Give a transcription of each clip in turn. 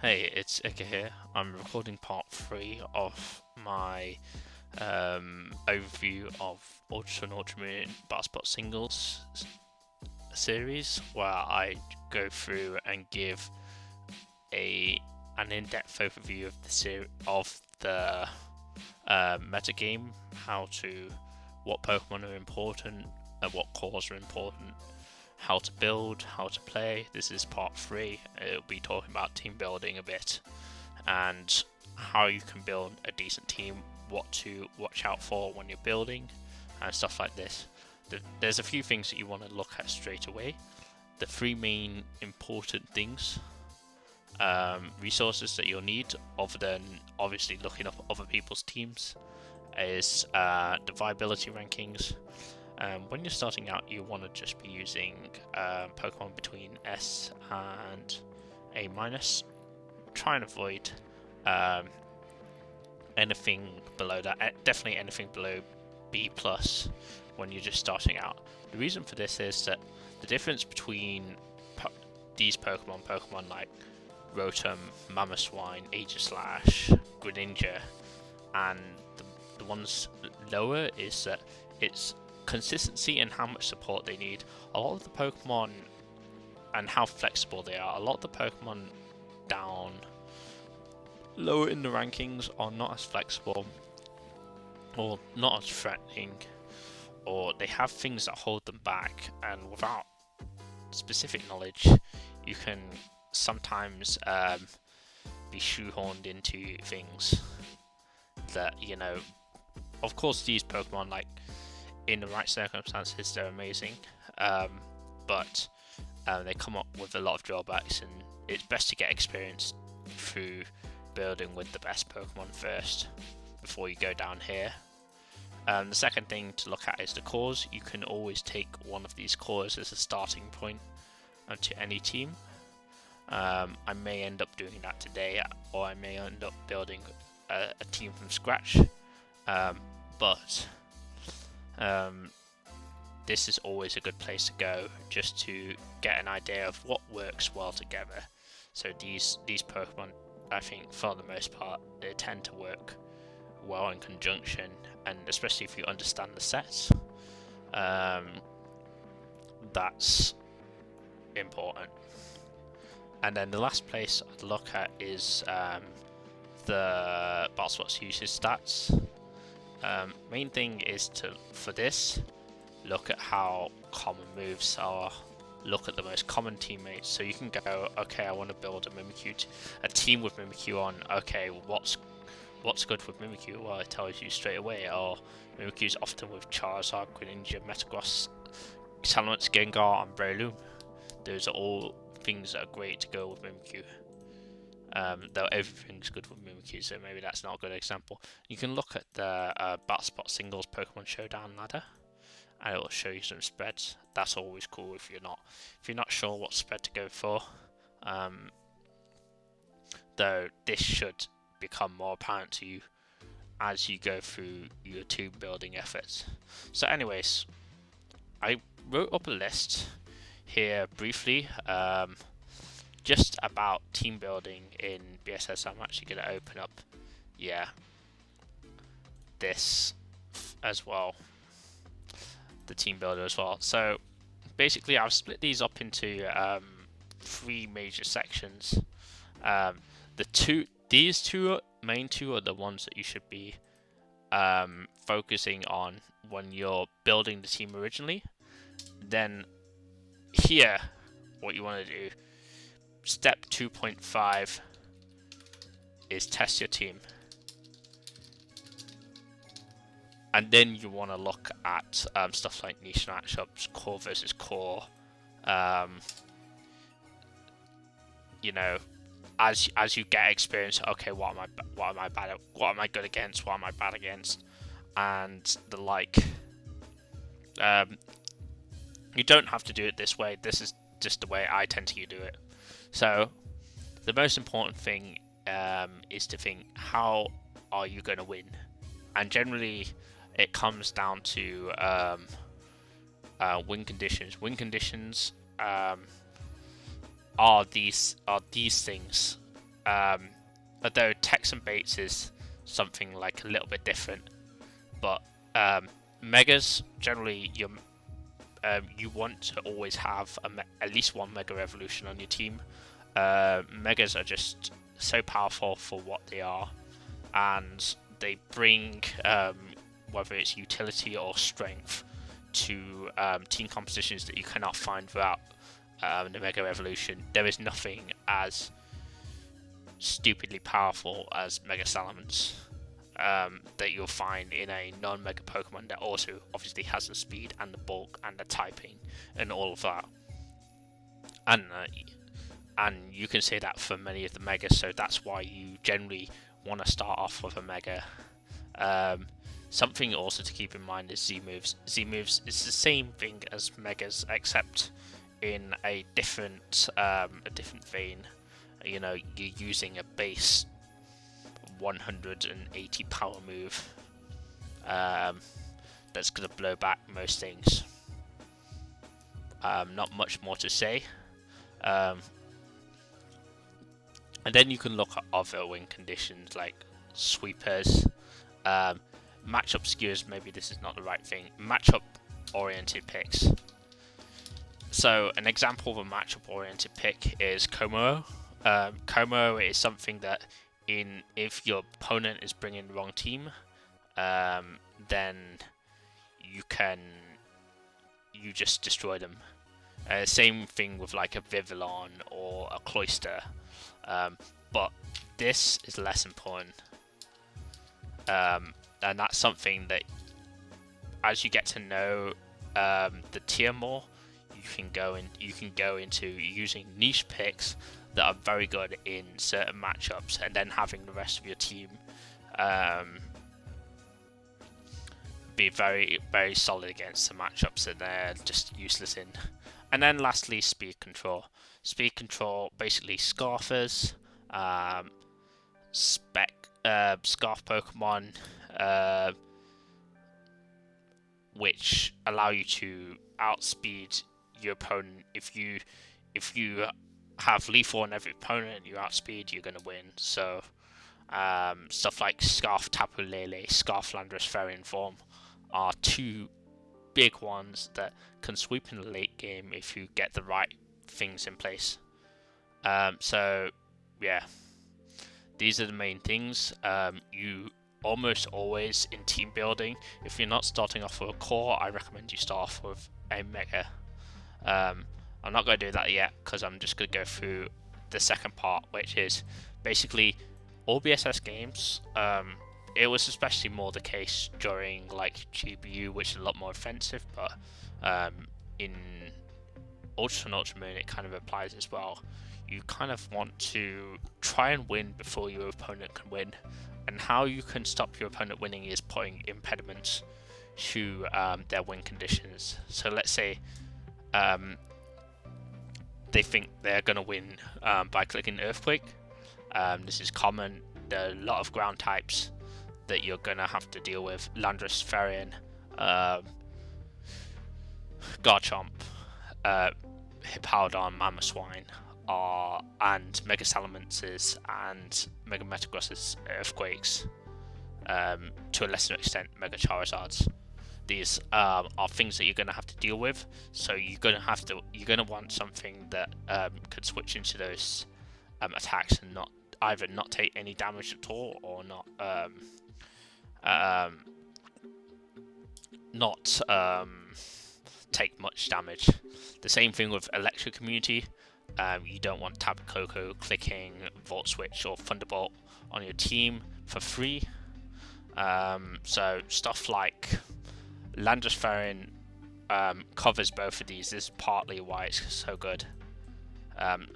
Hey, it's Ika here. I'm recording part 3 of my overview of Ultra and Ultramarine Basketball Singles series, where I go through and give an in-depth overview of the metagame, what Pokemon are important, and what cores are important, how to build, how to play. This is part 3. It'll be talking about team building a bit and how you can build a decent team, what to watch out for when you're building, and stuff like this. There's a few things that you want to look at straight away. The 3 main important things, resources that you'll need, other than obviously looking up other people's teams, is the viability rankings. When you're starting out, you want to just be using Pokemon between S and A minus. Try and avoid anything below that. Definitely anything below B plus when you're just starting out. The reason for this is that the difference between these Pokemon like Rotom, Mamoswine, Aegislash, Greninja, and the ones lower is that it's consistency and how much support they need. A lot of the Pokemon and how flexible they are. A lot of the Pokemon down lower in the rankings are not as flexible or not as threatening, or they have things that hold them back, and without specific knowledge you can sometimes be shoehorned into things that, of course these Pokemon, like, in the right circumstances they're amazing, but they come up with a lot of drawbacks, and it's best to get experience through building with the best Pokemon first before you go down here. The second thing to look at is the cores. You can always take one of these cores as a starting point onto any team. I may end up doing that today, or I may end up building a team from scratch, but this is always a good place to go, just to get an idea of what works well together. So these Pokemon, I think for the most part, they tend to work well in conjunction, and especially if you understand the sets, that's important. And then the last place I'd look at is the Battlespot's usage stats. Main thing is for this, look at how common moves are, look at the most common teammates, so you can go, okay, I want to build a team with Mimikyu on. Okay, what's good with Mimikyu? Well, it tells you straight away. Or Mimikyu's often with Charizard, Greninja, Metagross, Salamence, Gengar, and Breloom. Those are all things that are great to go with Mimikyu. Though everything's good with Mimikyu, so maybe that's not a good example. You can look at the Battlespot Singles Pokemon Showdown ladder, and it will show you some spreads. That's always cool if you're not sure what spread to go for. Though this should become more apparent to you as you go through your team building efforts. So anyways, I wrote up a list here briefly, just about team building in BSS. I'm actually going to open up, this as well, the team builder as well. So basically I've split these up into 3 major sections. These main two are the ones that you should be focusing on when you're building the team originally. Then here, what you want to do, step 2.5 is test your team, and then you want to look at stuff like niche matchups, core versus core. As you get experience, okay, what am I bad at? What am I good against? What am I bad against? And the like. You don't have to do it this way. This is just the way I tend to do it. So the most important thing is to think, how are you going to win? And generally, it comes down to win conditions. Win conditions are these things. although Tex and Bates is something like a little bit different, but megas generally you want to always have at least one mega evolution on your team. Megas are just so powerful for what they are, and they bring whether it's utility or strength to team compositions that you cannot find without the mega evolution. There is nothing as stupidly powerful as Mega Salamence that you'll find in a non-Mega Pokemon that also obviously has the speed and the bulk and the typing and all of that. And you can say that for many of the Megas, so that's why you generally want to start off with a Mega. Something also to keep in mind is Z-moves. Z-moves is the same thing as Megas, except in a different vein. You know, you're using a base 180 power move that's going to blow back most things. Not much more to say. And then you can look at other win conditions like sweepers, matchup skewers. Maybe this is not the right thing. Matchup oriented picks. So an example of a matchup oriented pick is Como. Como is something that if your opponent is bringing the wrong team, then you just destroy them. Same thing with like a Vivillon or a Cloyster, but this is less important, and that's something that as you get to know the tier more, you can go into using niche picks that are very good in certain matchups, and then having the rest of your team be very, very solid against the matchups that they're just useless in. And then lastly, speed control. Speed control basically Scarfers, Scarf Pokemon, which allow you to outspeed your opponent. If you have lethal on every opponent, you outspeed, you're going to win. So stuff like Scarf Tapu Lele, Scarf Landorus Fairy form are two big ones that can sweep in the late game if you get the right things in place. So yeah, these are the main things. You almost always in team building, if you're not starting off with a core, I recommend you start off with a Mega. I'm not going to do that yet because I'm just going to go through the second part, which is basically all BSS games. It was especially more the case during like GBU, which is a lot more offensive, but in Ultra and Ultra Moon it kind of applies as well. You kind of want to try and win before your opponent can win, and how you can stop your opponent winning is putting impediments to their win conditions. So let's say they think they're going to win by clicking Earthquake. This is common. There are a lot of ground types that you're going to have to deal with. Landorus Ferian, Garchomp, Hippowdon, Mamoswine, and Mega Salamences and Mega Metagrosses Earthquakes, to a lesser extent Mega Charizards. These are things that you're going to have to deal with, so you're going to want something that could switch into those attacks and not take any damage at all, or not take much damage. The same thing with Electric Community. You don't want Tapu Koko clicking Volt Switch or Thunderbolt on your team for free. So stuff like Landorus Fairy covers both of these. This is partly why it's so good. And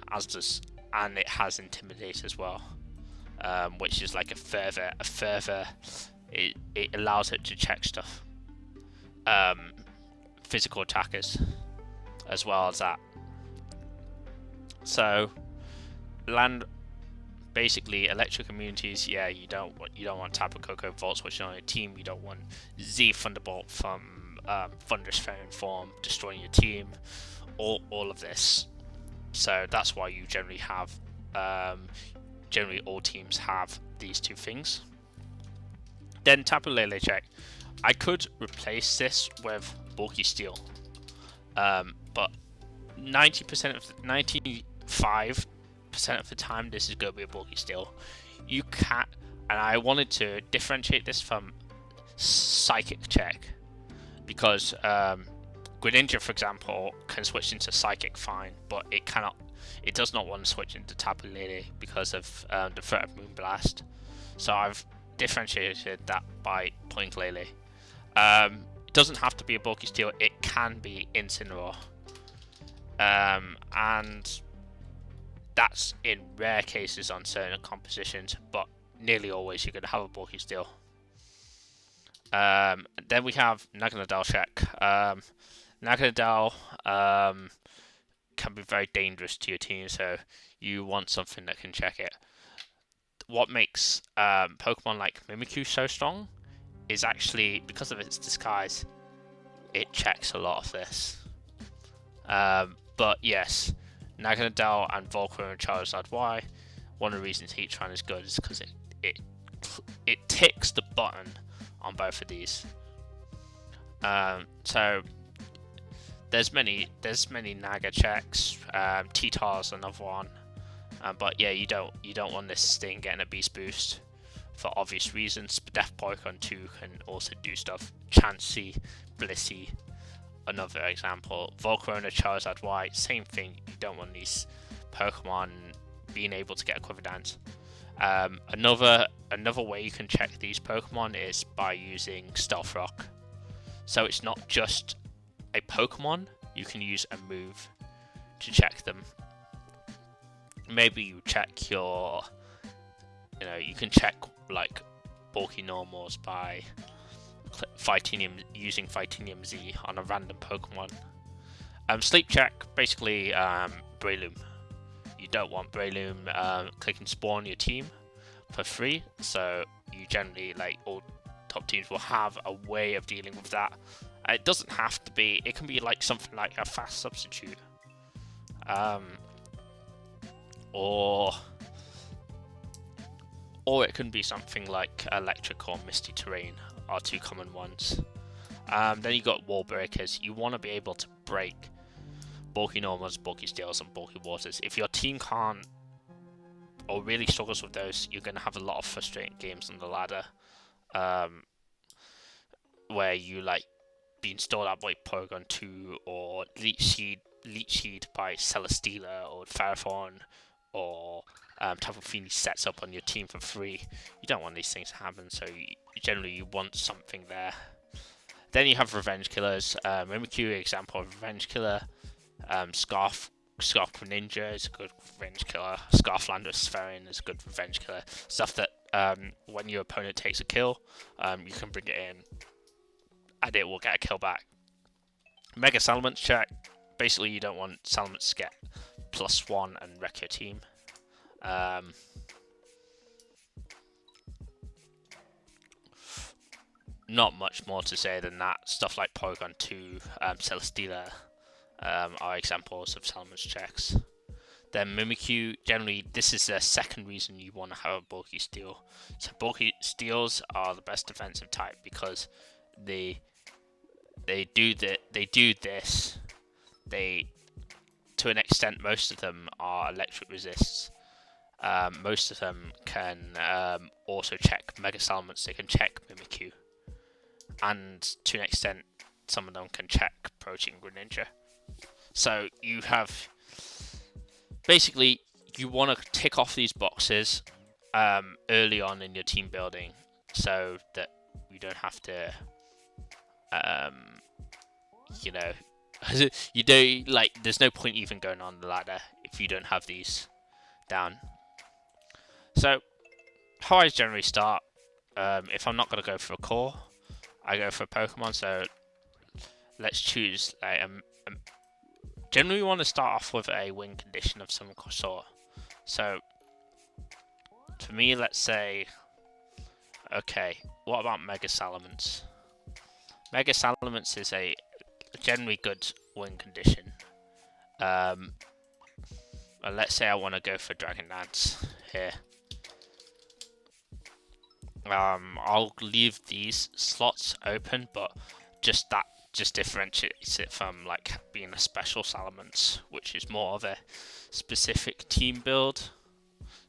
it has Intimidate as well, which is like a further. It allows it to check stuff. Physical attackers, as well as that. So, basically electric immunities. Yeah, you don't want Tapu Koko Volt Switch on your team. You don't want Z Thunderbolt from Thunderous Fairy form destroying your team. All of this. So that's why you generally have generally all teams have these two things. Then Tapu Lele check. I could replace this with Bulky Steel, but 95% of the time this is going to be a Bulky Steel. You can't, and I wanted to differentiate this from Psychic check, because Greninja, for example, can switch into Psychic fine, but it cannot. It does not want to switch into Tapu Lele because of the threat of Moonblast. So I've differentiated that by putting Lele. It doesn't have to be a Bulky Steel. It can be Incineroar, and that's in rare cases on certain compositions, but nearly always you're going to have a Bulky Steel. Then we have Naganadel check. Naganadel can be very dangerous to your team, so you want something that can check it. What makes Pokemon like Mimikyu so strong is actually because of its disguise. It checks a lot of this. But yes, Naganadel and Volcarona and Charizard Y, one of the reasons Heatran is good is because it ticks the button on both of these. So there's many Naga checks. T-Tar's another one. But yeah, you don't want this thing getting a beast boost for obvious reasons. Death Porygon 2 can also do stuff. Chansey, Blissey, another example. Volcarona, Charizard Y, same thing. You don't want these Pokemon being able to get a Quiver Dance. Another way you can check these Pokemon is by using Stealth Rock. So it's not just a Pokemon, you can use a move to check them. Maybe you check your, you can check like bulky normals by using Fightinium Z on a random Pokemon. Sleep check, basically Breloom. You don't want Breloom clicking spawn your team for free, so you generally, like all top teams, will have a way of dealing with that. It doesn't have to be, it can be like something like a fast substitute. Or it can be something like Electric or Misty Terrain are two common ones. Then you got Wall Breakers. You want to be able to break bulky normals, bulky steels, and bulky waters. If your team can't or really struggles with those, you're going to have a lot of frustrating games on the ladder, where you like being stalled out by Porygon 2 or Leech Seed by Celesteela or Ferrothorn, or Tapu Fini sets up on your team for free. You don't want these things to happen, so you want something there. Then you have Revenge Killers. Mimikyu, example of Revenge Killer. Scarf Ninja is a good Revenge Killer. Scarflander Spherian is a good Revenge Killer. Stuff that when your opponent takes a kill, you can bring it in and it will get a kill back. Mega Salamence check. Basically, you don't want Salamence to get +1 and wreck your team. Not much more to say than that. Stuff like Porygon 2, Celesteela are examples of Salamence checks. Then Mimikyu, generally, this is the second reason you want to have a bulky steel. So bulky steels are the best defensive type because they do this. To an extent, most of them are electric resists. Most of them can also check Mega Salamence. They can check Mimikyu, and to an extent, some of them can check Protein Greninja. So you have basically you want to tick off these boxes early on in your team building, so that you don't have to, you don't there's no point even going on the ladder if you don't have these down. So how I generally start, if I'm not going to go for a core, I go for a Pokemon. So let's choose generally we want to start off with a win condition of some sort. So for me, let's say, okay, what about Mega Salamence? Mega Salamence is a generally good win condition. And let's say I want to go for Dragon Dance here. I'll leave these slots open, but just differentiates it from like being a special Salamence, which is more of a specific team build.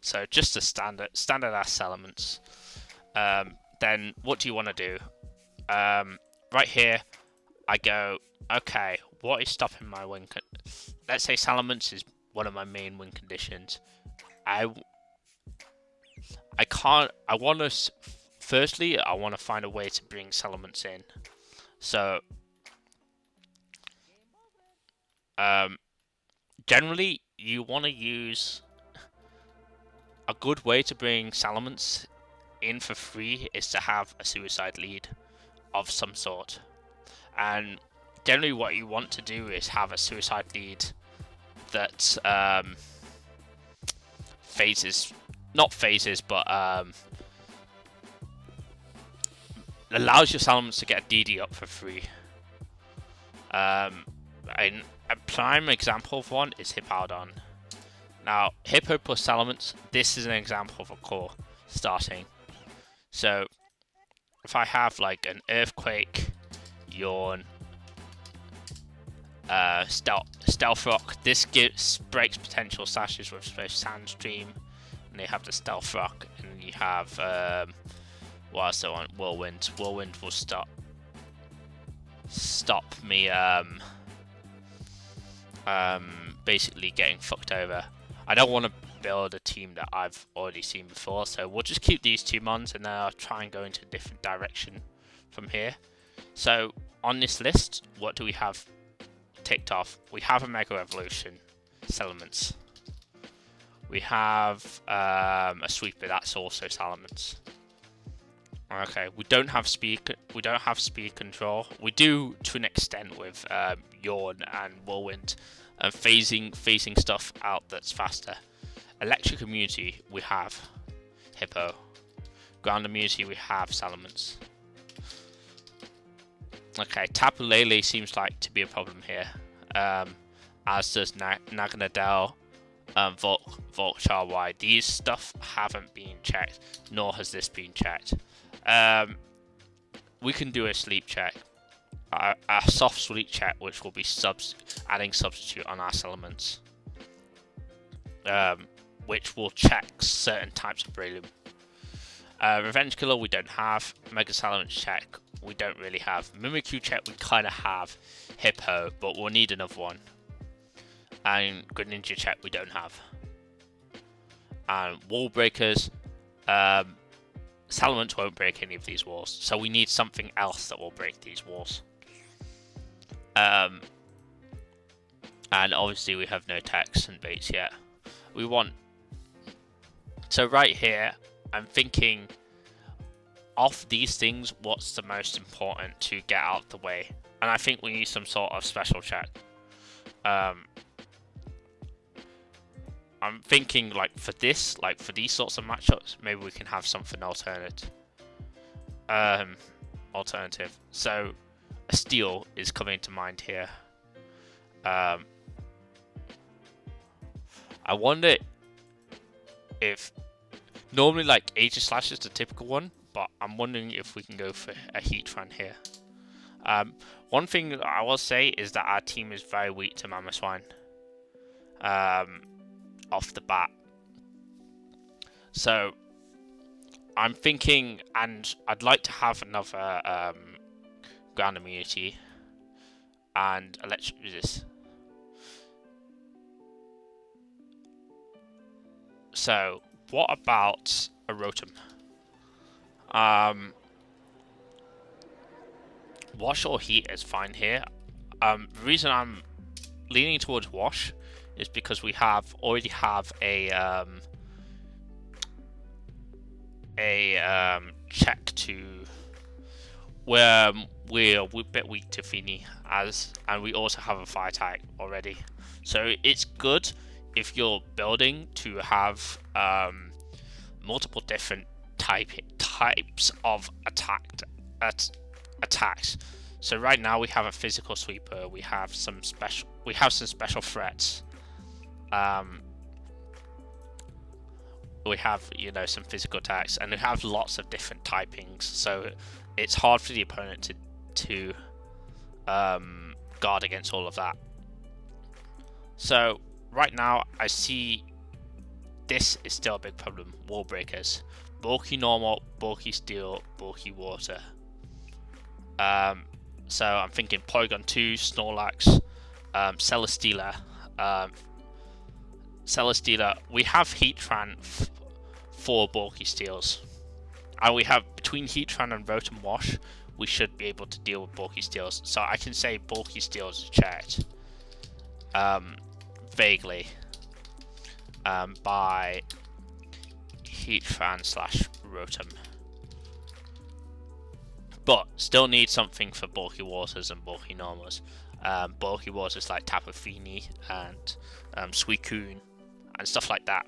So just a standard-ass Salamence. Then what do you want to do? Right here, I go, okay, what is stopping my win? Let's say Salamence is one of my main win conditions. I want to. Firstly, I want to find a way to bring Salamence in. So, generally, you want to use a good way to bring Salamence in for free is to have a suicide lead of some sort. And generally, what you want to do is have a suicide lead that allows your Salamence to get DD up for free. And a prime example of one is Hippowdon. Now, Hippo plus Salamence, this is an example of a core starting. So, if I have like an Earthquake, Yawn, Stealth Rock, this breaks potential sashes with both Sandstream, and they have the Stealth Rock, and you have what else I want? Whirlwind. Whirlwind will stop me basically getting fucked over. I don't want to build a team that I've already seen before, so we'll just keep these two mons and then I'll try and go into a different direction from here. So on this list, what do we have ticked off? We have a Mega Evolution, Salamence. We have a Sweeper, that's also Salamence. Okay, we don't have speed control. We do to an extent with Yawn and Whirlwind, and phasing stuff out that's faster. Electric Immunity, we have Hippo. Ground Immunity, we have Salamence. Okay, Tapu Lele seems like to be a problem here, as does Naganadel, Volchar Y. These stuff haven't been checked, nor has this been checked. We can do a sleep check, a soft sleep check, which will be adding substitute on our Salamence, which will check certain types of Breloom. Revenge Killer we don't have. Mega Salamence check we don't really have. Mimikyu check we kind of have. Hippo, but we'll need another one. And Greninja check we don't have. And Wall Breakers, Salamence won't break any of these walls, so we need something else that will break these walls. And obviously we have no techs and baits yet. We want... So right here, I'm thinking, of these things, what's the most important to get out of the way? And I think we need some sort of special check. I'm thinking, like, for these sorts of matchups, maybe we can have something alternative. So, a Steel is coming to mind here. I wonder if... Normally, like, Aegislash is the typical one, but I'm wondering if we can go for a Heatran here. One thing that I will say is that our team is very weak to Mamoswine. Off the bat. So I'm thinking, and I'd like to have another ground immunity and electric resist. So what about a Rotom? Wash or Heat is fine here. The reason I'm leaning towards Wash is because we already have a check to where we're a bit weak to Fini, and we also have a fire type already. So it's good if you're building to have multiple different types of attacks. So right now we have a physical sweeper. We have some special threats. you know, some physical attacks, and we have lots of different typings, so it's hard for the opponent to guard against all of that. So right now I see this is still a big problem. Wall breakers, bulky normal, bulky steel, bulky water. So I'm thinking Polygon 2, Snorlax, Celesteela. Celesteela, we have Heatran for bulky steels. And we have, between Heatran and Rotom Wash, we should be able to deal with bulky steels. So I can say bulky steels is checked. Vaguely. By Heatran / Rotom. But still need something for bulky waters and bulky normals. Bulky waters like Tapu Fini and Suicune and stuff like that.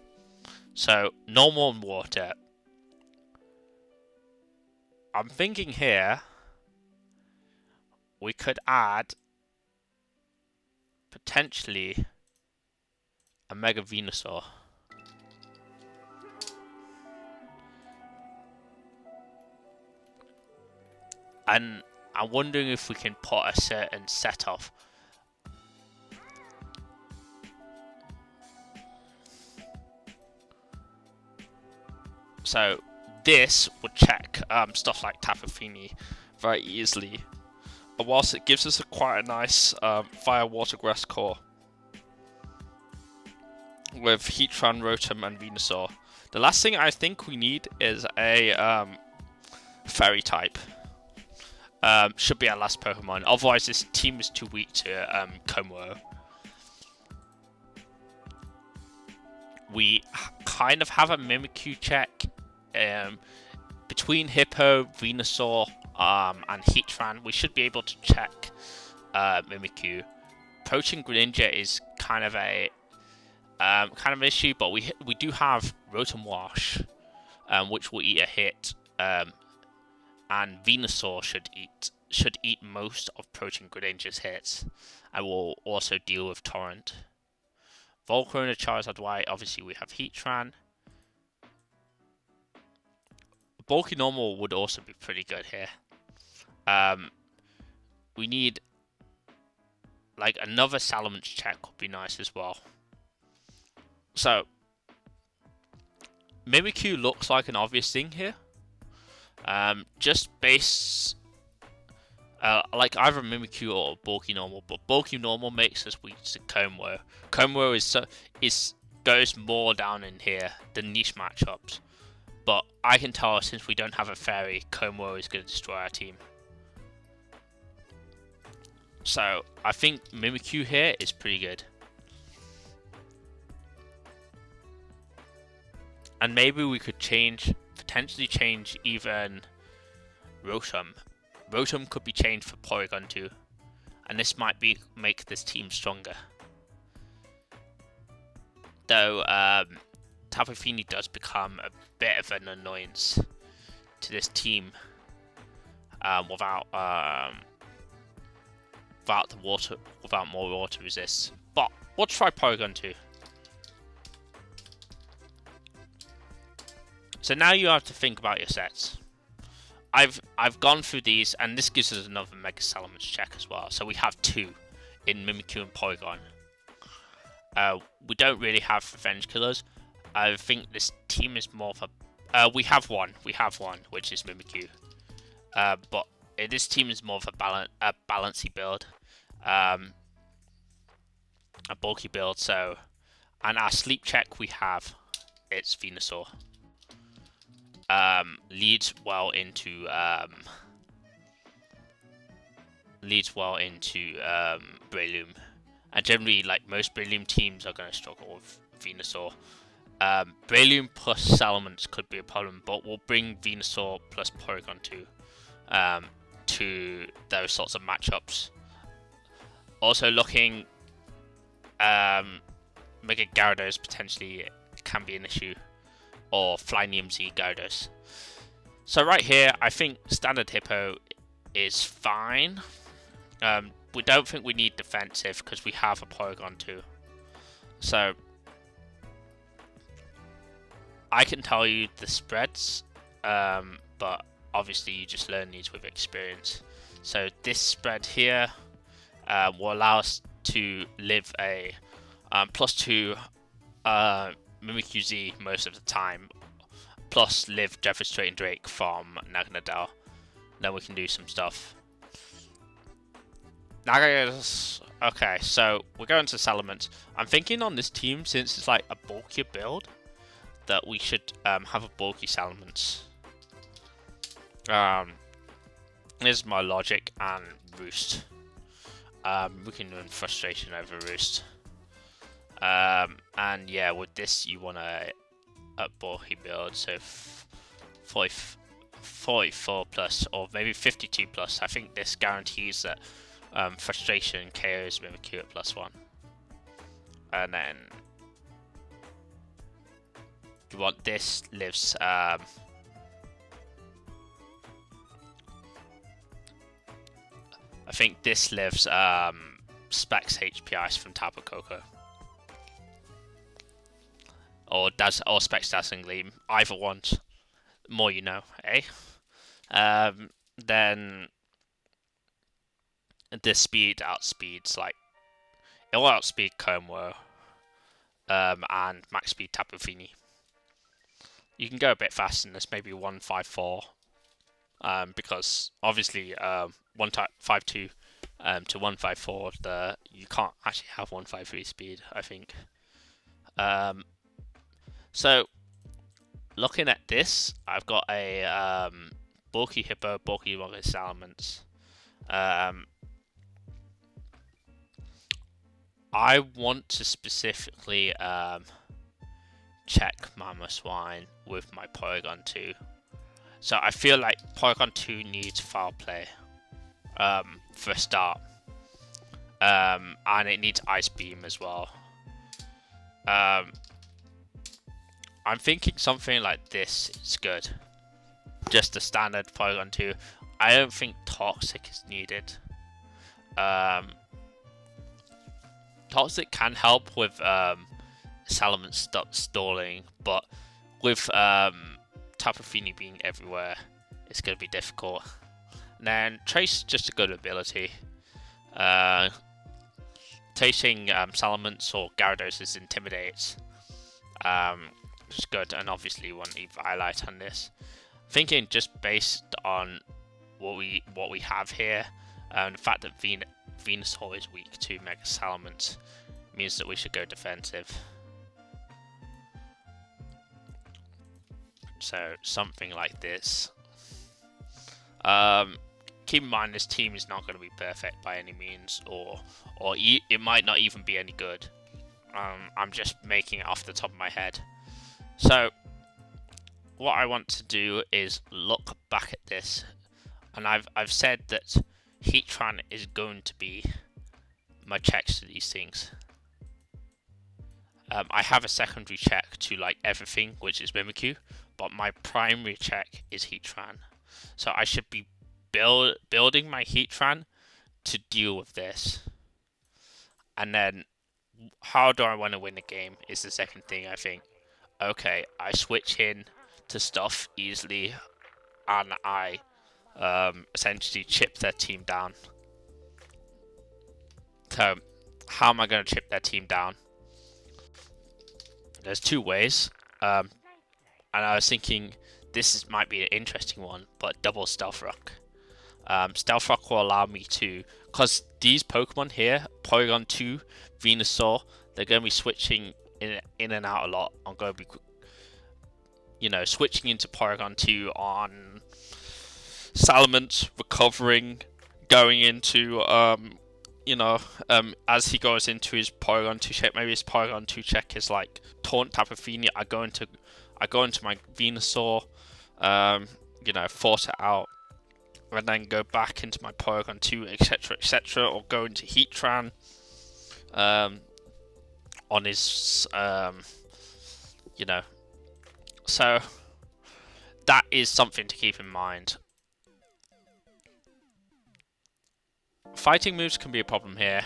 So normal and water. I'm thinking here we could add potentially a Mega Venusaur. And I'm wondering if we can put a certain set off. So this would check stuff like Tapu Fini very easily. And whilst it gives us quite a nice Fire Water Grass core with Heatran, Rotom and Venusaur. The last thing I think we need is a Fairy type. Should be our last Pokemon. Otherwise, this team is too weak to Komuro. We kind of have a Mimikyu check between Hippo, Venusaur, and Heatran. We should be able to check Mimikyu. Poaching Greninja is kind of an issue, but we do have Rotom Wash, which will eat a hit. And Venusaur should eat most of Poaching Greninja's hits, and will also deal with Torrent. Volcarona, Charizard Y, obviously we have Heatran. Bulky Normal would also be pretty good here. We need like another Salamence check would be nice as well. So Mimikyu looks like an obvious thing here. Just base like either Mimikyu or Bulky Normal, but Bulky Normal makes us weak to Komuro. Komuro goes more down in here than niche matchups, but I can tell since we don't have a Fairy, Komuro is going to destroy our team. So I think Mimikyu here is pretty good. And maybe we could potentially change even Rotom. Rotom could be changed for Porygon 2, and this might make this team stronger. Though Tapu Fini does become a bit of an annoyance to this team without more water resist. But we'll try Porygon 2. So now you have to think about your sets. I've gone through these, and this gives us another Mega Salamence check as well. So we have 2 in Mimikyu and Porygon. We don't really have Revenge Killers. I think this team is more of a... we have one, which is Mimikyu. But this team is more of a balancy build. A bulky build, so... And our sleep check we have, it's Venusaur. Leads well into Breloom, and generally, like most Breloom teams, are going to struggle with Venusaur. Breloom plus Salamence could be a problem, but we'll bring Venusaur plus Porygon 2 to those sorts of matchups. Also, looking Mega Gyarados potentially can be an issue. Or Flynium Z Gyarados. So right here, I think standard Hippo is fine. We don't think we need defensive because we have a Porygon 2. So I can tell you the spreads, but obviously you just learn these with experience. So this spread here will allow us to live a +2 Mimikyu Z most of the time, plus live Devastating Drake from Naganadel. Then we can do some stuff. Okay, so we're going to Salamence. I'm thinking on this team, since it's like a bulkier build, that we should have a bulky Salamence. Here's my logic and Roost. We can run Frustration over Roost. And yeah, with this you want a bulky build, so 44 plus or maybe 52 plus. I think this guarantees that Frustration KOs Mimikyu at +1. And then you want this lives I think this lives Specs HP Ice from Tapu Koko. Or Specs Dazzling Gleam. Either one. More you know, eh? Then this speed outspeeds, like, it will outspeed Komwo, and max speed Tapu Fini. You can go a bit faster than this, maybe 154, because obviously 152 to 154, you can't actually have 153 speed, I think. So looking at this, I've got a bulky Hippo, bulky Salamence. I want to specifically check Mamoswine with my Porygon 2. So I feel like Porygon 2 needs foul play for a start. And it needs Ice Beam as well. I'm thinking something like this is good. Just the standard Porygon 2. I don't think Toxic is needed. Toxic can help with Salamence stalling, but with Tapu Fini being everywhere, it's going to be difficult. And then Trace, just a good ability. Chasing Salamence or Gyarados intimidates. It's good, and obviously you want Eviolite on this. Thinking just based on what we have here, and the fact that Venusaur is weak to Mega Salamence means that we should go defensive. So something like this. Keep in mind this team is not going to be perfect by any means, or it might not even be any good. I'm just making it off the top of my head. So what I want to do is look back at this, and I've said that Heatran is going to be my checks to these things. I have a secondary check to like everything, which is Mimikyu, but my primary check is Heatran. So I should be building my Heatran to deal with this. And then, how do I want to win the game is the second thing, I think. Okay, I switch in to stuff easily, and I essentially chip their team down. So, how am I going to chip their team down? There's two ways, and I was thinking might be an interesting one, but double Stealth Rock. Stealth Rock will allow me to, because these Pokemon here, Porygon 2, Venusaur, they're going to be switching in and out a lot. I'm going to be, switching into Porygon 2 on Salamence, recovering, going into, as he goes into his Porygon 2 check, maybe his Porygon 2 check is like Taunt Tapu Fini. I go into my Venusaur, force it out, and then go back into my Porygon 2, etc., or go into Heatran on his, So that is something to keep in mind. Fighting moves can be a problem here,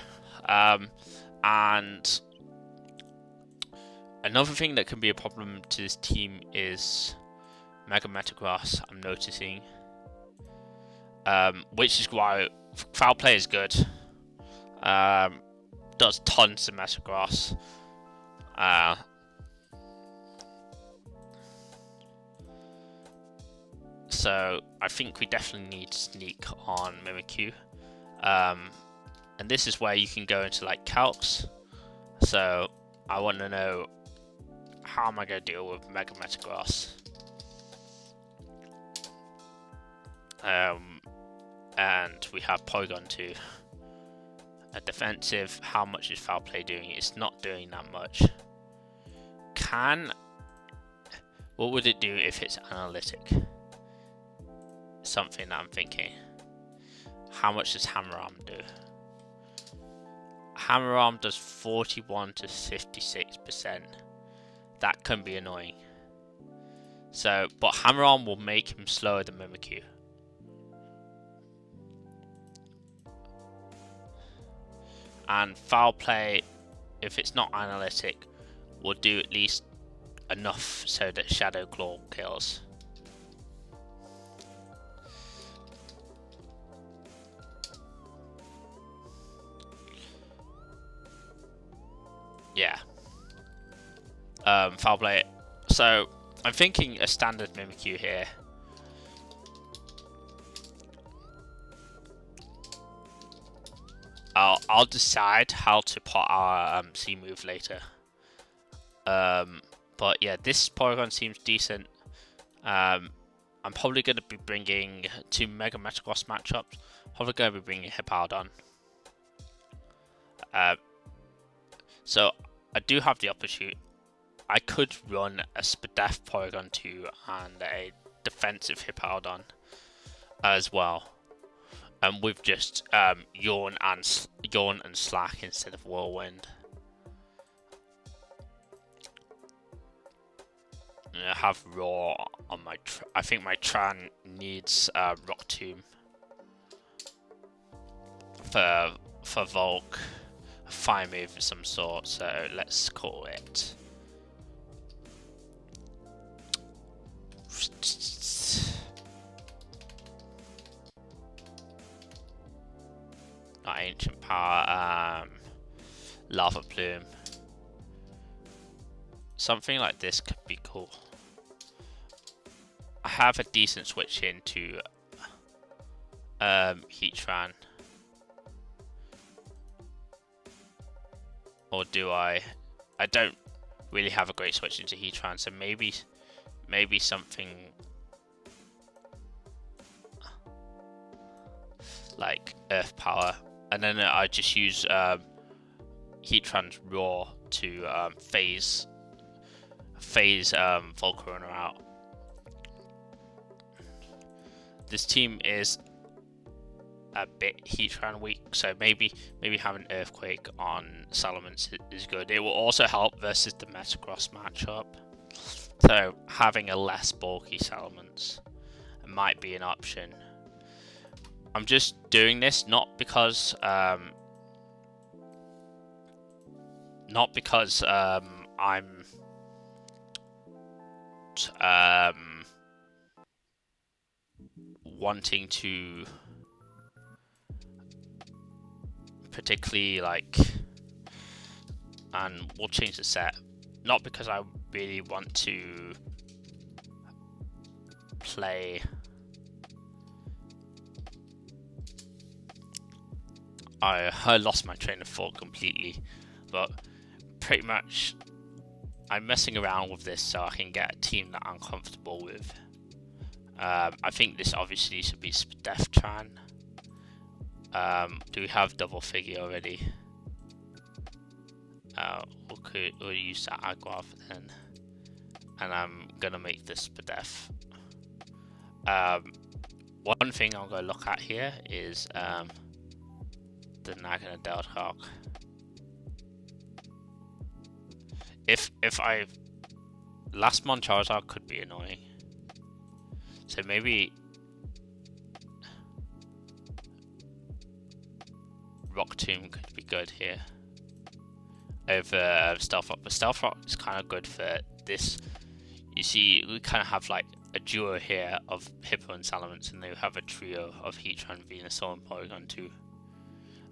and Another thing that can be a problem to this team is Mega Metagross, I'm noticing. Which is why Foul Play is good. Does tons of Metagross. So I think we definitely need Sneak on Mimikyu. And this is where you can go into like calcs. So I want to know, how am I going to deal with Mega Metagross? And we have Porygon 2. A defensive, how much is Foul Play doing? It's not doing that much. What would it do if it's analytic? Something that I'm thinking. How much does Hammer Arm do? Hammer Arm does 41 to 56%. That can be annoying. So, but Hammer Arm will make him slower than Mimikyu. And Foul Play, if it's not analytic, will do at least enough so that Shadow Claw kills. Yeah. Foul Play. So I'm thinking a standard Mimikyu here. I'll decide how to put our C move later. But yeah, this Porygon seems decent. I'm probably going to be bringing 2 Mega Metagross matchups. Probably going to be bringing Hippowdon. So I do have the opportunity. I could run a Spadef Porygon 2 and a defensive Hippowdon as well. With just Yawn and Slack instead of Whirlwind. I have Raw on my. I think my Tran needs Rock Tomb for Volk, a fire move of some sort. So let's call it. Not Ancient Power, Lava Plume. Something like this could be cool. I have a decent switch into Heatran. Or do I? I don't really have a great switch into Heatran, so maybe something like Earth Power. And then I just use Heatran's Raw to phase Volcarona out. This team is a bit Heatran weak, so maybe having Earthquake on Salamence is good. It will also help versus the Metagross matchup. So having a less bulky Salamence might be an option. I'm just doing this not because I'm wanting to particularly like, and we'll change the set, not because I really want to play I lost my train of thought completely, but pretty much I'm messing around with this so I can get a team that I'm comfortable with. I think this obviously should be Def Tran. Do we have double figure already? We'll use that Aguav then, and I'm gonna make this Spadef. One thing I'm gonna look at here is the Nagana Deltark. If I last Mon Charizard could be annoying, so maybe Rock Tomb could be good here. over Stealth Rock, but Stealth Rock is kind of good for this. You see, we kind of have like a duo here of Hippo and Salamence, and then we have a trio of Heatran, Venusaur, and Porygon 2.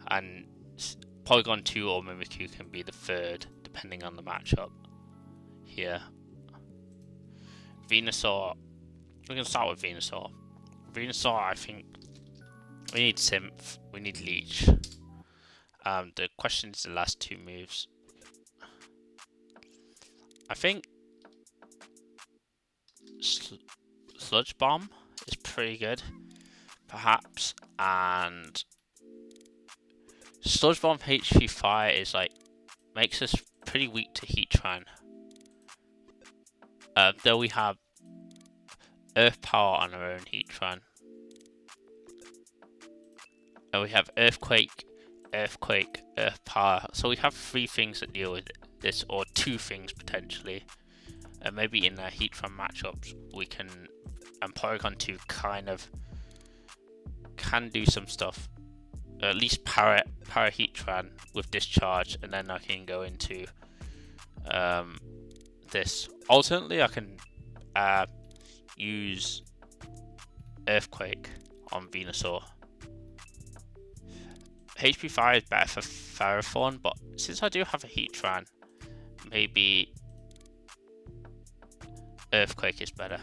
And Porygon 2 or Mimikyu can be the third, depending on the matchup here. Venusaur, we can start with Venusaur. Venusaur, I think we need Synth, we need Leech. The question is the last two moves. I think Sludge Bomb is pretty good, perhaps, and Sludge Bomb HP Fire is like makes us pretty weak to Heatran. Though we have Earth Power on our own Heatran, and we have Earthquake, Earth Power. So we have 3 things that deal with this, or 2 things potentially. And maybe in the Heatran matchups we can, and Porygon 2 kind of can do some stuff. At least para Heatran with Discharge, and then I can go into this. Alternately, I can use Earthquake on Venusaur. HP Fire is better for Ferrothorn, but since I do have a Heatran, maybe Earthquake is better.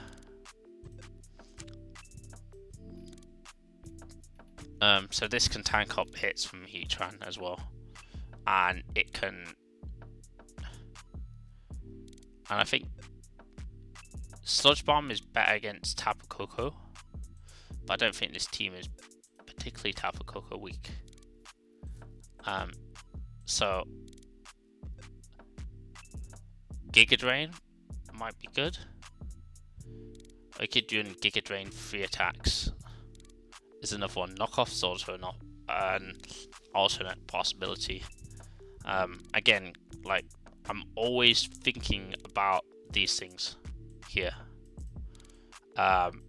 So this can tank up hits from Heatran as well, and it can. And I think Sludge Bomb is better against Tapu Koko, but I don't think this team is particularly Tapu Koko weak. So Giga Drain might be good. I could do Giga Drain 3 attacks. Is another one. Knockoff's also not an alternate possibility. Again, like, I'm always thinking about these things here.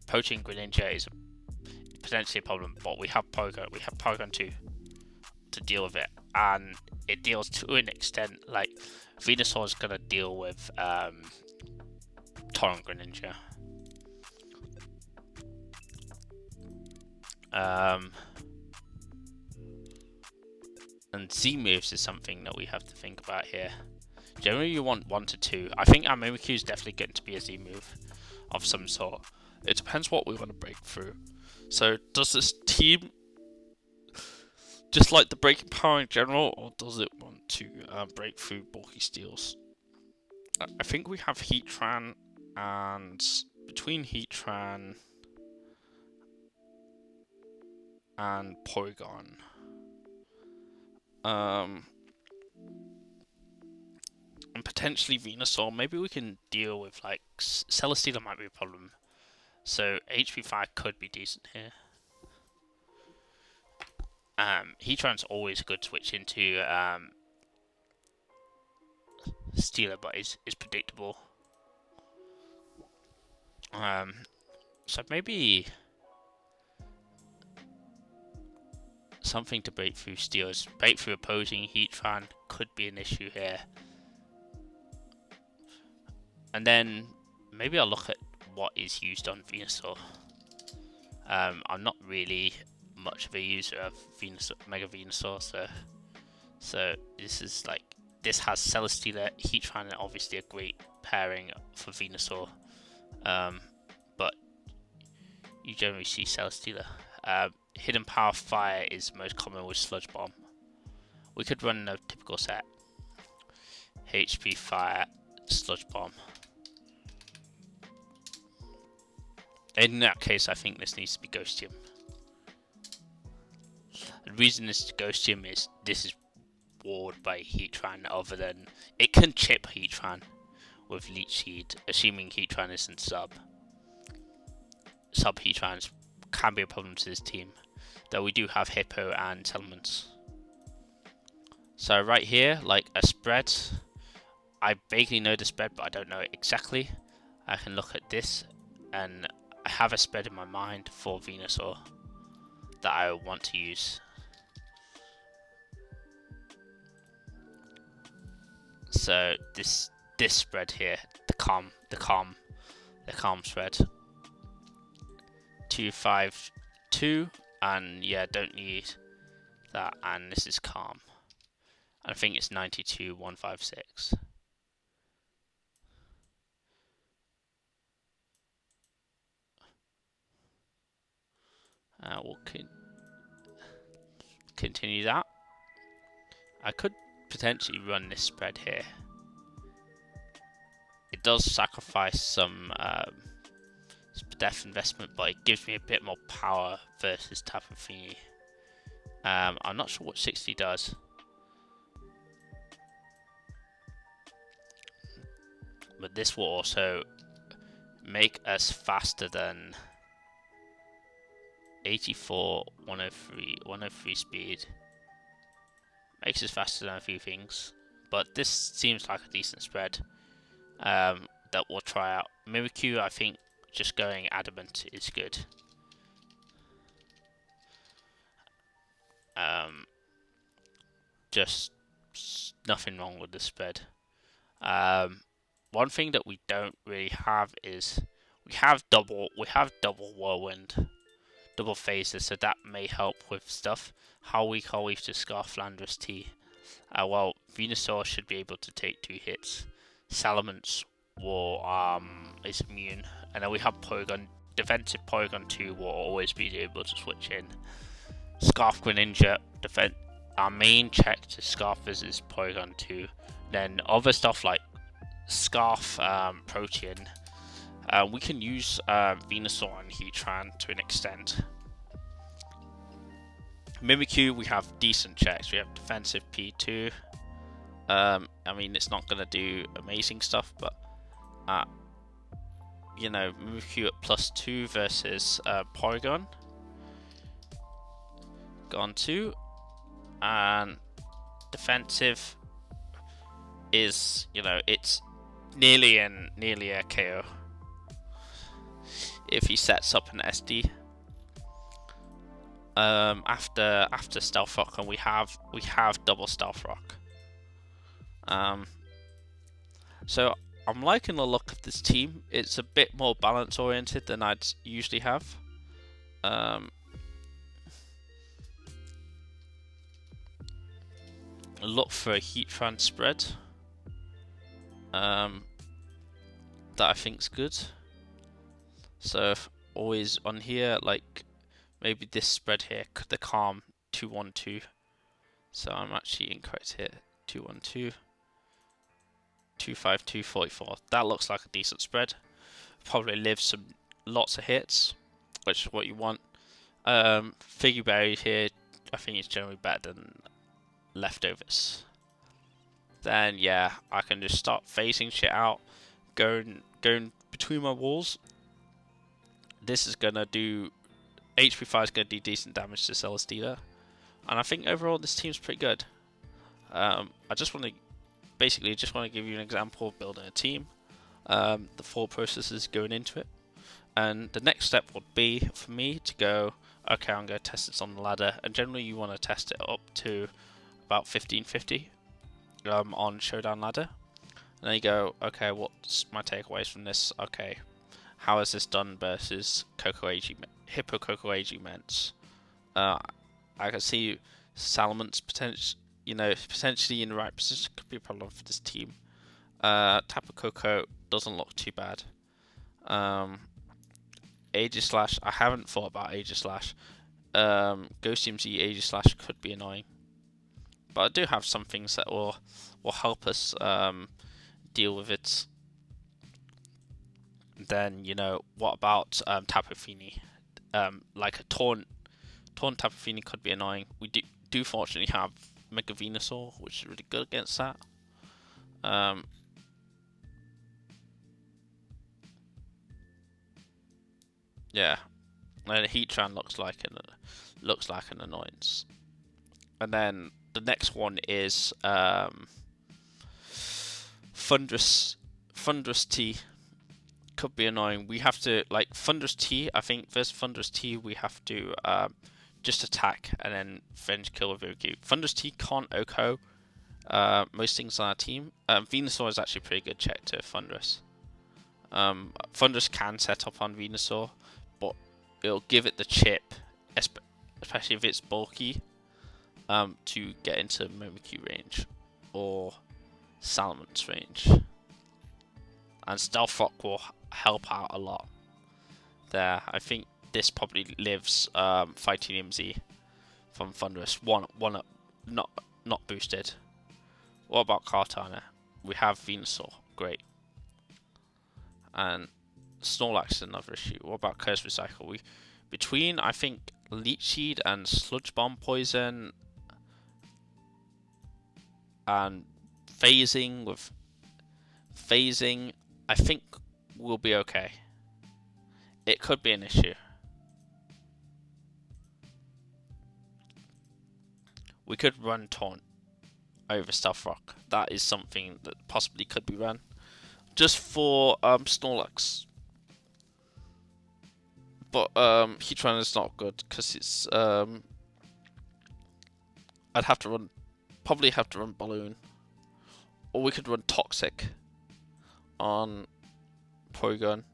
Poaching Greninja is potentially a problem, but we have Porygon 2 to deal with it, and it deals to an extent. Like, Venusaur is gonna deal with Torrent Greninja. And Z moves is something that we have to think about here. Generally, you want 1 to 2. I think our Mimikyu is definitely going to be a Z move of some sort. It depends what we want to break through. So, does this team just like the breaking power in general, or does it want to break through bulky steals? I think we have Heatran, and between Heatran and Porygon, and potentially Venusaur. Maybe we can deal with, like, Celesteela might be a problem. So HP 5 could be decent here. Heatran's always a good switch into Steeler, but is predictable. So maybe something to break through Steelers. Break through opposing Heatran could be an issue here. And then maybe I'll look at what is used on Venusaur. I'm not really much of a user of Venusaur, Mega Venusaur, so this is like, this has Celesteela, Heatran, and obviously a great pairing for Venusaur. But you generally see Celesteela. Hidden Power Fire is most common with Sludge Bomb. We could run a typical set. HP Fire, Sludge Bomb. In that case, I think this needs to be Ghostium. The reason this is Ghostium is this is warded by Heatran, other than it can chip Heatran with Leech Seed, assuming Heatran isn't sub. Sub Heatrans can be a problem to this team, though we do have Hippo and Salamence. So right here, like a spread, I vaguely know the spread, but I don't know it exactly. I can look at this, and I have a spread in my mind for Venusaur that I want to use. So this spread here, the calm spread, 252, and yeah, don't need that. And this is calm. I think it's 92,156. We'll continue that. I could potentially run this spread here. It does sacrifice some depth investment, but it gives me a bit more power versus Tapu Fini. I'm not sure what 60 does. But this will also make us faster than 84, 103 speed. Makes us faster than a few things. But this seems like a decent spread that we'll try out. Mimikyu, I think just going adamant is good. Just nothing wrong with the spread. One thing that we don't really have is we have double whirlwind, double phases, so that may help with stuff. How weak are we to Scarflanders T? Well, Venusaur should be able to take 2 hits. Salamence will is immune, and then we have Porygon. Defensive Porygon 2 will always be able to switch in. Scarf Greninja, our main check to Scarf is Porygon 2. Then other stuff like Scarf, Protean, we can use Venusaur and Heatran to an extent. Mimikyu, we have decent checks. We have defensive P2. I mean, it's not going to do amazing stuff, but you know, Mimikyu at +2 versus Porygon. Gone 2, and defensive is, you know, it's nearly a KO if he sets up an SD. After Stealth Rock, and we have double Stealth Rock. So I'm liking the look of this team. It's a bit more balance oriented than I'd usually have. Look for a Heatran spread that I think's good. So always on here, like maybe this spread here, the calm 212. So I'm actually incorrect here. 212, 252, 44. That looks like a decent spread. Probably lives lots of hits, which is what you want. Figgy Berry here, I think it's generally better than Leftovers. Then yeah, I can just start phasing shit out, going between my walls. This is gonna do HP 5 is gonna do decent damage to Celesteela, and I think overall this team's pretty good. I just want to give you an example of building a team, the 4 processes going into it, and the next step would be for me to go, okay, I'm going to test this on the ladder, and generally you want to test it up to about 1550 on Showdown ladder, and then you go, okay, what's my takeaways from this? Okay, how is this done versus Hippo Coco Ag Ments? I can see Salamence potentially in the right position could be a problem for this team. Tapu Koko doesn't look too bad. Aegislash, I haven't thought about Aegislash. Ghost CMC Aegislash could be annoying, but I do have some things that will help us deal with it. Then, you know, what about Tapu Fini? Like a Taunt Tapu Fini could be annoying. We do fortunately have Mega Venusaur, which is really good against that. Yeah, and Heatran looks like an annoyance. And then the next one is Thunderous T. Could be annoying. We have to, like, Thunderous T, I think versus Thunderous T we have to just attack and then fringe kill with Ryukyu. Thunderous T can't OHKO, most things on our team. Venusaur is actually a pretty good check to Thunderous. Thunderous can set up on Venusaur, but it'll give it the chip, especially if it's bulky, to get into Mimikyu range or Salaman's range. And Stealth Rock will help out a lot there. I think this probably lives fighting MZ from Thunderous. One up, not boosted. What about Kartana? We have Venusaur, great. And Snorlax is another issue. What about Curse Recycle? Between I think Leech Seed and Sludge Bomb Poison and phasing, I think we'll be okay. It could be an issue. We could run Taunt over Stealth Rock. That is something that possibly could be run. Just for Snorlax. But Heatran is not good because it's I'd have to run, probably have to run Balloon, or we could run Toxic on Porygon.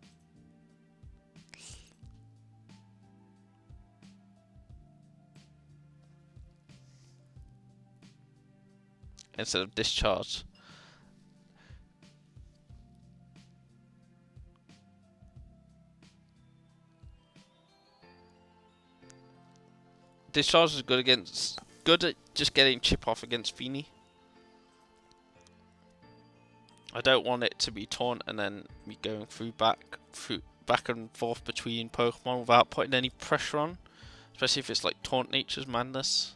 Instead of Discharge. Discharge is good at just getting chip off against Feeny. I don't want it to be taunt and then me going back and forth between Pokemon without putting any pressure on, especially if it's like Taunt Nature's Madness.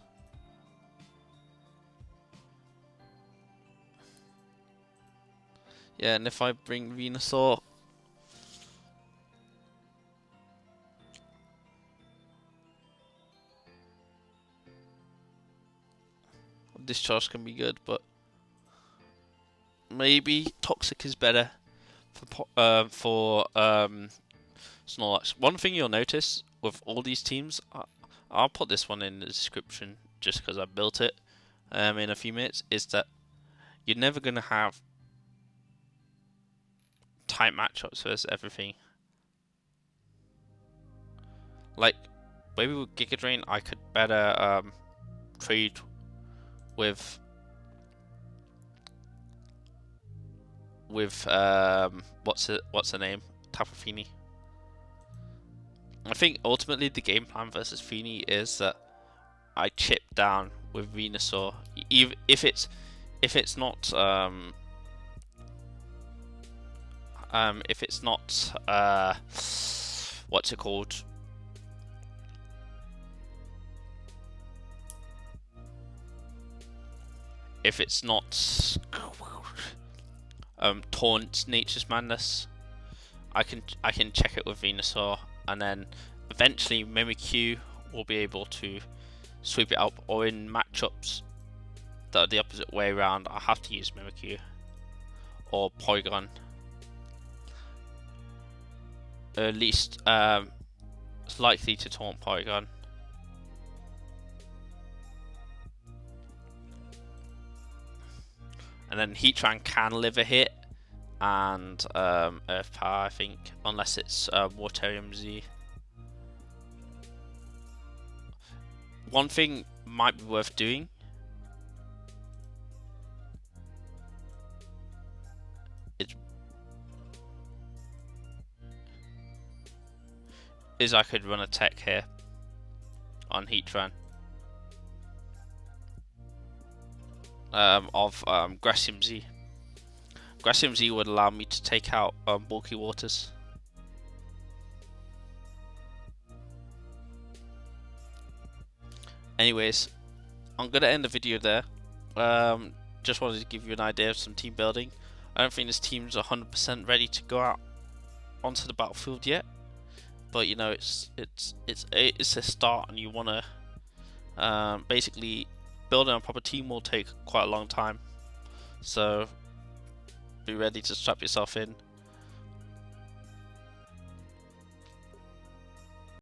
Yeah, and if I bring Venusaur, Discharge can be good, but maybe Toxic is better for Snorlax. One thing you'll notice with all these teams, I'll put this one in the description just because I built it in a few minutes, is that you're never going to have tight matchups versus everything. Like, maybe with Giga Drain, I could better trade with what's the name? Tapu Fini. I think ultimately the game plan versus Fini is that I chip down with Venusaur, even if it's not what's it called? If it's not Taunt Nature's Madness, I can check it with Venusaur, and then eventually Mimikyu will be able to sweep it up, or in matchups that are the opposite way around, I have to use Mimikyu or Porygon. At least it's likely to taunt Porygon. And then Heatran can live a hit, and Earth Power, I think, unless it's Waterium Z. One thing might be worth doing is I could run a tech here on Heatran of Grassium Z. Grassium Z would allow me to take out bulky waters. Anyways, I'm gonna end the video there. Just wanted to give you an idea of some team building. I don't think this team's 100% ready to go out onto the battlefield yet, but you know, it's a start, and you want to basically building a proper team will take quite a long time, so be ready to strap yourself in.